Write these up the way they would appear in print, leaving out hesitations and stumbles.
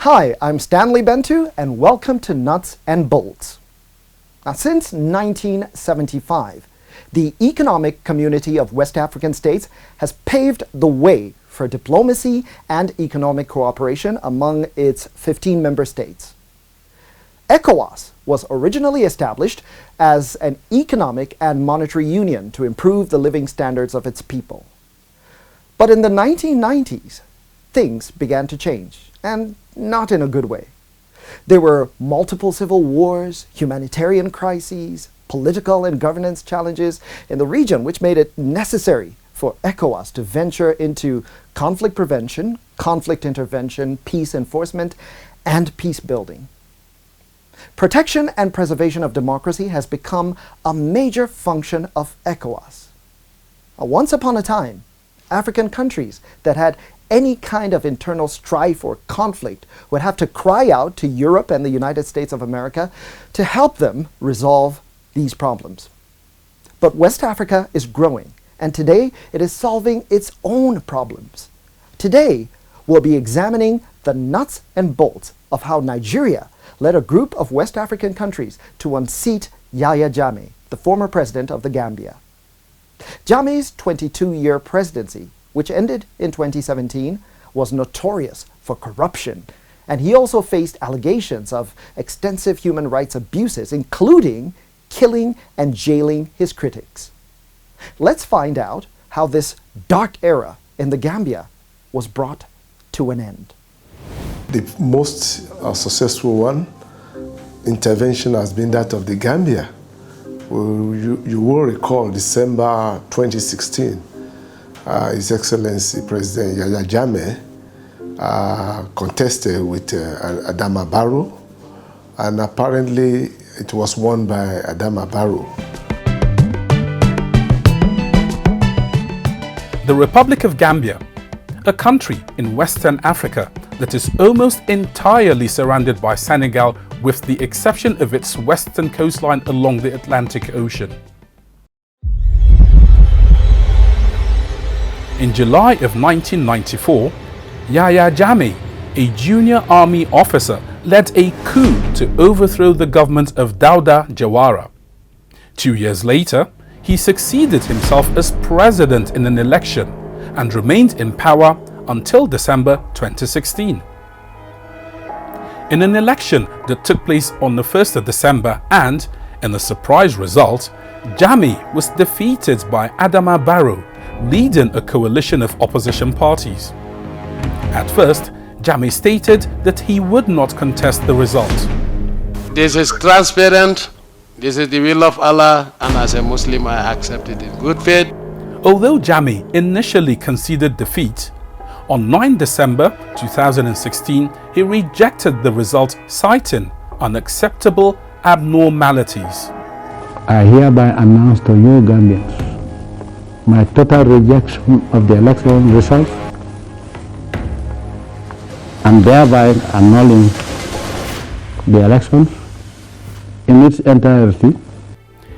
Hi, I'm Stanley Bentu, and welcome to Nuts and Bolts. Now, since 1975, the economic community of West African states has paved the way for diplomacy and economic cooperation among its 15 member states. ECOWAS was originally established as an economic and monetary union to improve the living standards of its people. But in the 1990s, things began to change, and not in a good way. There were multiple civil wars, humanitarian crises, political and governance challenges in the region, which made it necessary for ECOWAS to venture into conflict prevention, conflict intervention, peace enforcement, and peace building. Protection and preservation of democracy has become a major function of ECOWAS. Once upon a time, African countries that had any kind of internal strife or conflict would have to cry out to Europe and the United States of America to help them resolve these problems. But West Africa is growing, and today it is solving its own problems. Today, we'll be examining the nuts and bolts of how Nigeria led a group of West African countries to unseat Yahya Jammeh, the former president of the Gambia. Jammeh's 22-year presidency, which ended in 2017, was notorious for corruption, and he also faced allegations of extensive human rights abuses, including killing and jailing his critics. Let's find out how this dark era in the Gambia was brought to an end. The most successful intervention has been that of the Gambia. You will recall December 2016, His Excellency President Yahya Jammeh contested with Adama Barrow, and apparently it was won by Adama Barrow. The Republic of Gambia, a country in Western Africa that is almost entirely surrounded by Senegal with the exception of its western coastline along the Atlantic Ocean. In July of 1994, Yahya Jammeh, a junior army officer, led a coup to overthrow the government of Dawda Jawara. 2 years later, he succeeded himself as president in an election and remained in power until December 2016. In an election that took place on the 1st of December and, in a surprise result, Jammeh was defeated by Adama Barrow, leading a coalition of opposition parties. At first, Jammeh stated that he would not contest the result. This is transparent, this is the will of Allah, and as a Muslim I accept it in good faith. Although Jammeh initially conceded defeat, on 9 December 2016, he rejected the result, citing unacceptable abnormalities. I hereby announce to you Gambians my total rejection of the election results and thereby annulling the election in its entirety.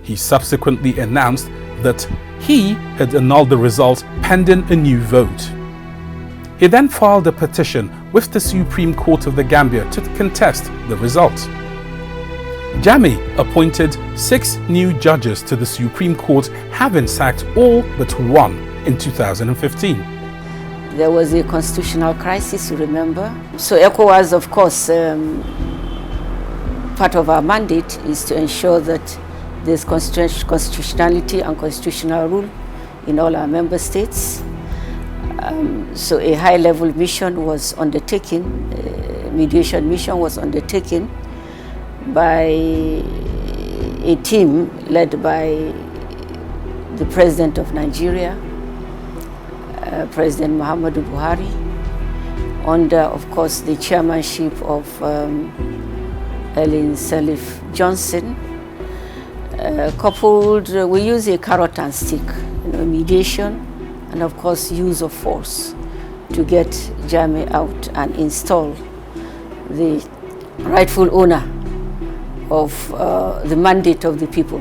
He subsequently announced that he had annulled the result pending a new vote. He then filed a petition with the Supreme Court of the Gambia to contest the result. Jammeh appointed 6 new judges to the Supreme Court, having sacked all but one in 2015. There was a constitutional crisis, you remember. So ECOWAS, of course, part of our mandate is to ensure that there's constitutionality and constitutional rule in all our member states. So a high-level mission was undertaken, a mediation mission was undertaken by a team led by the President of Nigeria, President Muhammadu Buhari, under, of course, the chairmanship of Ellen Sirleaf Johnson. Coupled, we use a carrot and stick, mediation, and of course use of force to get Jammeh out and install the rightful owner of the mandate of the people,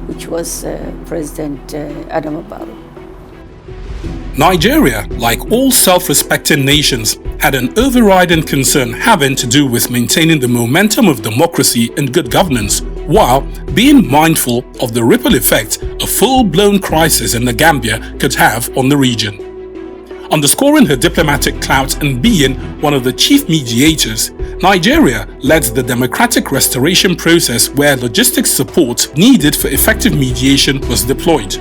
which was President Adama Barrow. Nigeria, like all self-respecting nations, had an overriding concern having to do with maintaining the momentum of democracy and good governance, while being mindful of the ripple effect a full-blown crisis in the Gambia could have on the region. Underscoring her diplomatic clout and being one of the chief mediators, Nigeria led the democratic restoration process where logistics support needed for effective mediation was deployed.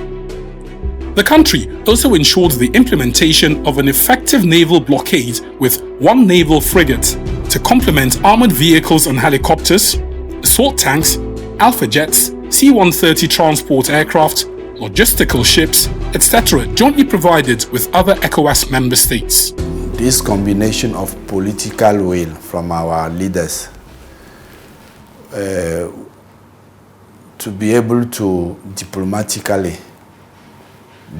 The country also ensured the implementation of an effective naval blockade with 1 naval frigate to complement armored vehicles and helicopters, assault tanks, alpha jets, C-130 transport aircraft, logistical ships, etc. jointly provided with other ECOWAS member states. This combination of political will from our leaders to be able to diplomatically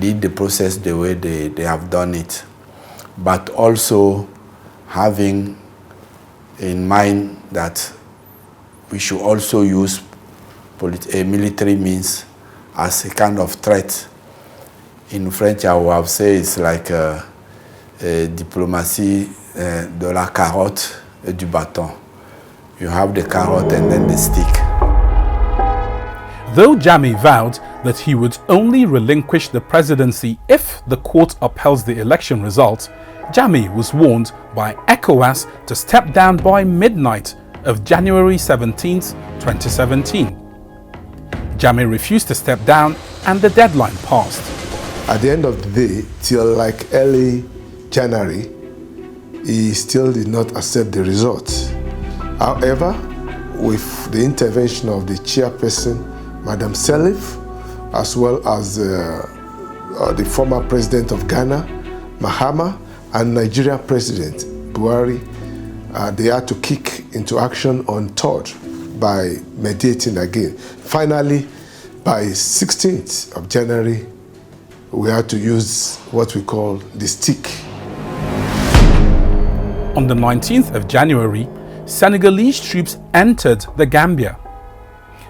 lead the process the way they have done it, but also having in mind that we should also use military means as a kind of threat. In French, I would have said it's like a diplomatie de la carotte et du bâton. You have the carrot and then the stick. Though Jammeh vowed that he would only relinquish the presidency if the court upheld the election result, Jammeh was warned by ECOWAS to step down by midnight of January 17, 2017. Jammeh refused to step down and the deadline passed. At the end of the day, till like early January, he still did not accept the results. However, with the intervention of the chairperson, Madam Salif, as well as the former president of Ghana, Mahama, and Nigeria President Buhari, they had to kick into action on 3rd by mediating again. Finally, by 16th of January, we had to use what we call the stick. On the 19th of January, Senegalese troops entered the Gambia.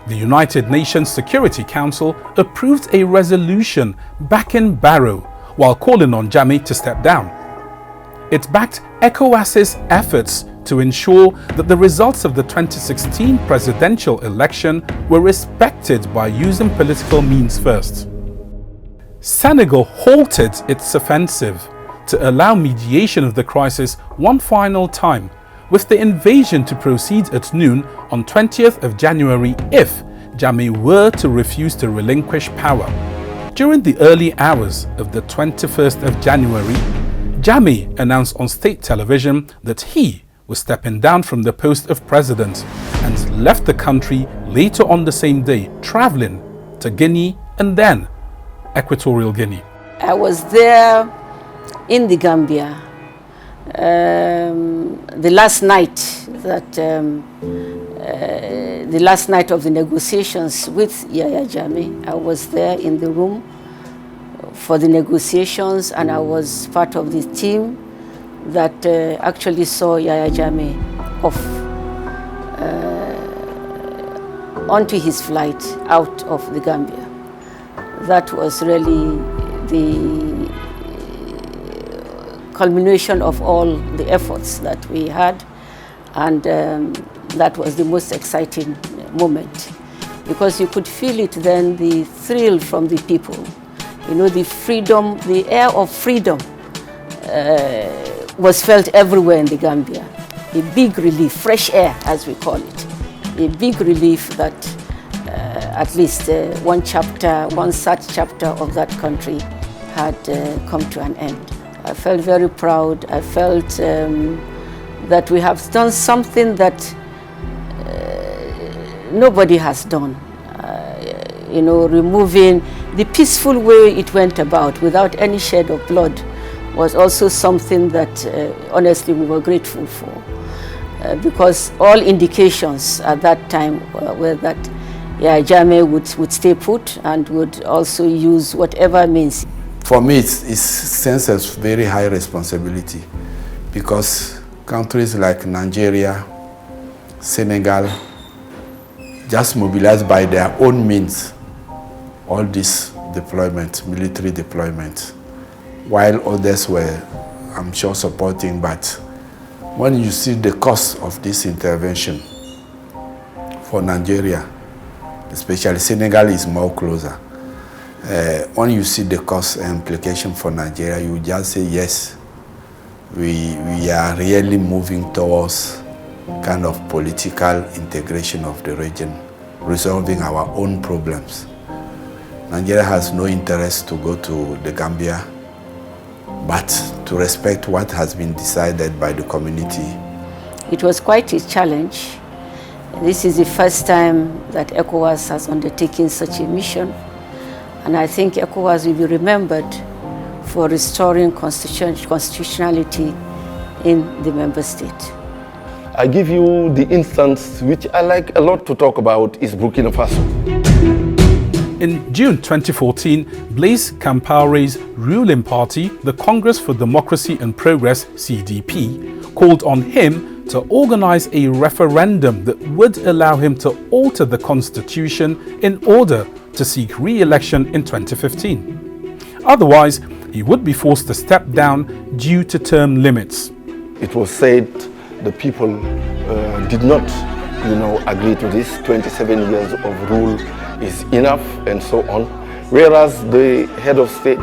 The United Nations Security Council approved a resolution backing Barrow while calling on Jammeh to step down. It backed ECOWAS's efforts to ensure that the results of the 2016 presidential election were respected by using political means first. Senegal halted its offensive to allow mediation of the crisis one final time, with the invasion to proceed at noon on 20th of January if Jammeh were to refuse to relinquish power. During the early hours of the 21st of January, Jammeh announced on state television that he was stepping down from the post of president and left the country later on the same day, traveling to Guinea and then Equatorial Guinea. I was there in the Gambia the last night of the negotiations with Yahya Jammeh. I was there in the room for the negotiations, and I was part of the team that actually saw Yahya Jammeh off onto his flight out of the Gambia. That was really the culmination of all the efforts that we had, and that was the most exciting moment, because you could feel it then, the thrill from the people, you know, the freedom, the air of freedom was felt everywhere in the Gambia. A big relief, fresh air as we call it, a big relief that at least one such chapter of that country had come to an end. I felt very proud. I felt that we have done something that nobody has done. You know, removing the peaceful way it went about without any shed of blood was also something that honestly we were grateful for, because all indications at that time were that Yahya Jammeh would stay put and would also use whatever means. For me, it's sense of very high responsibility, because countries like Nigeria, Senegal, just mobilized by their own means all this deployment, military deployment. while others were, I'm sure, supporting. But when you see the cost of this intervention for Nigeria, especially Senegal is more closer. When you see the cost and implication for Nigeria, you just say, yes, we are really moving towards kind of political integration of the region, resolving our own problems. Nigeria has no interest to go to the Gambia, but to respect what has been decided by the community. It was quite a challenge. This is the first time that ECOWAS has undertaken such a mission, and I think ECOWAS will be remembered for restoring constitutionality in the member state. I give you the instance which I like a lot to talk about is Burkina Faso. In June 2014, Blaise Compaoré's ruling party, the Congress for Democracy and Progress, CDP, called on him to organize a referendum that would allow him to alter the constitution in order to seek re-election in 2015. Otherwise, he would be forced to step down due to term limits. It was said the people did not, agree to this. 27 years of rule is enough, and so on. Whereas the head of state,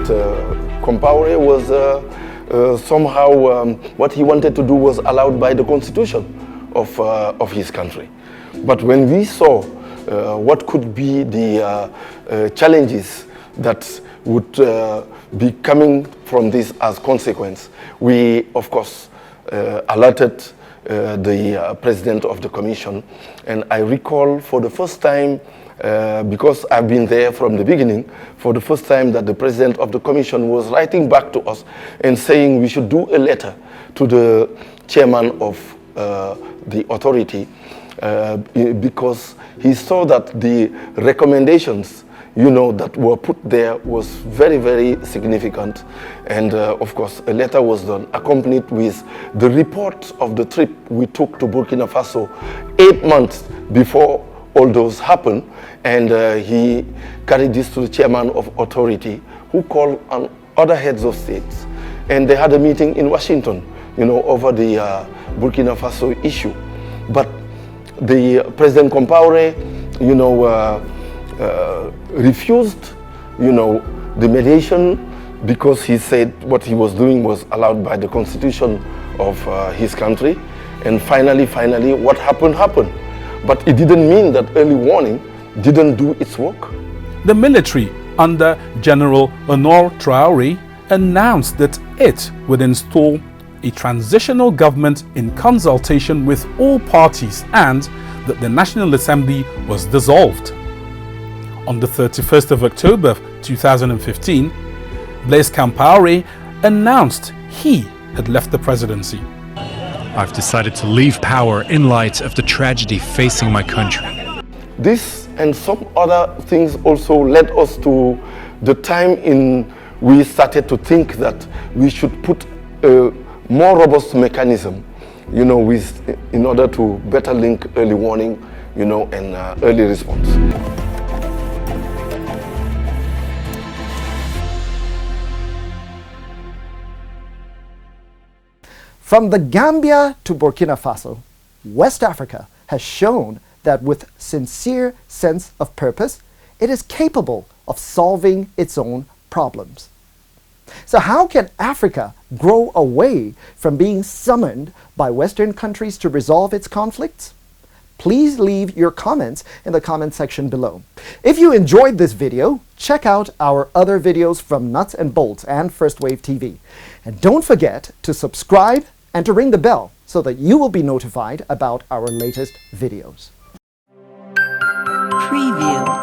Compaoré, was somehow what he wanted to do was allowed by the constitution of his country. But when we saw what could be the challenges that would be coming from this as consequence, we of course alerted the president of the commission, and I recall for the first time, because I've been there from the beginning, for the first time that the president of the commission was writing back to us and saying we should do a letter to the chairman of the authority because he saw that the recommendations that were put there was very, very significant. And of course, a letter was done, accompanied with the report of the trip we took to Burkina Faso 8 months before all those happened. And he carried this to the chairman of authority, who called on other heads of states. And they had a meeting in Washington, over the Burkina Faso issue. But the President Compaoré, refused, the mediation because he said what he was doing was allowed by the constitution of his country. And finally, what happened. But it didn't mean that early warning didn't do its work. The military, under General Honor Traoré, announced that it would install a transitional government in consultation with all parties and that the National Assembly was dissolved. On the 31st of October 2015, Blaise Compaoré announced he had left the presidency. I've decided to leave power in light of the tragedy facing my country. This and some other things also led us to the time in we started to think that we should put a more robust mechanism, in order to better link early warning, and early response. From the Gambia to Burkina Faso, West Africa has shown that with sincere sense of purpose, it is capable of solving its own problems. So how can Africa grow away from being summoned by Western countries to resolve its conflicts? Please leave your comments in the comment section below. If you enjoyed this video, check out our other videos from Nuts and Bolts and First Wave TV. And don't forget to subscribe and to ring the bell so that you will be notified about our latest videos. Preview.